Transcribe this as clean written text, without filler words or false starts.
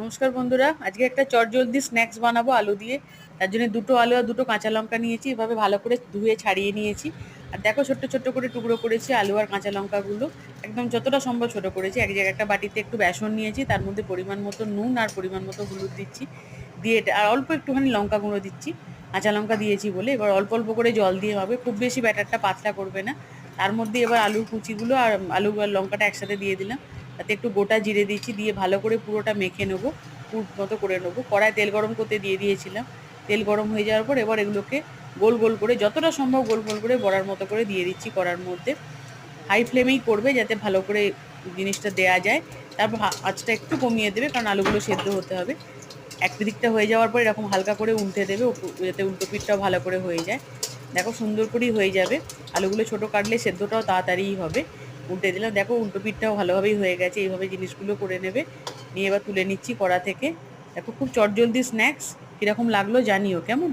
নমস্কার বন্ধুরা, আজকে একটা চটজলদি স্ন্যাক্স বানাবো আলু দিয়ে। তার জন্য দুটো আলু আর দুটো কাঁচা লঙ্কা নিয়েছি, এভাবে ভালো করে ধুয়ে ছাড়িয়ে নিয়েছি। আর দেখো ছোট্ট ছোট্ট করে টুকরো করেছি আলু আর কাঁচা লঙ্কাগুলো, একদম যতটা সম্ভব ছোট করেছি। এক জায়গায় একটা বাটিতে একটু বেসন নিয়েছি, তার মধ্যে পরিমাণ মতো নুন আর পরিমাণ মতো হলুদ দিচ্ছি, দিয়ে আর অল্প একটুখানি লঙ্কা গুঁড়ো দিচ্ছি। কাঁচা লঙ্কা দিয়েছি বলে এবার অল্প অল্প করে জল দিয়ে হবে, খুব বেশি ব্যাটারটা পাতলা করবে না। তার মধ্যে এবার আলুর কুচিগুলো আর আলু আর লঙ্কাটা একসাথে দিয়ে দিলাম, তাতে একটু গোটা জিরে দিচ্ছি, দিয়ে ভালো করে পুরোটা মেখে নেবো, পুর মতো করে নেবো। কড়ায় তেল গরম করতে দিয়ে দিয়েছিলাম, তেল গরম হয়ে যাওয়ার পর এবার এগুলোকে গোল গোল করে, যতটা সম্ভব গোল গোল করে বড়ার মতো করে দিয়ে দিচ্ছি কড়ার মধ্যে। হাই ফ্লেমেই করবে যাতে ভালো করে জিনিসটা দেয়া যায়। তারপর আঁচটা একটু কমিয়ে দেবে, কারণ আলুগুলো সেদ্ধ হতে হবে। এক দিকটা হয়ে যাওয়ার পর এরকম হালকা করে উল্টে দেবে, যাতে উল্টো পিঠটাও ভালো করে হয়ে যায়। দেখো সুন্দর করেই হয়ে যাবে। আলুগুলো ছোট কাটলে সেদ্ধটাও তাড়াতাড়িই হবে। উল্টে দিলাম, দেখো উল্টো পিঠটাও ভালোভাবেই হয়ে গেছে। এইভাবে জিনিসগুলো করে নেবে। নিয়ে এবার তুলে নিচ্ছি কড়া থেকে। দেখো খুব চটজলদি স্ন্যাক্স, কীরকম লাগলো জানিও কেমন।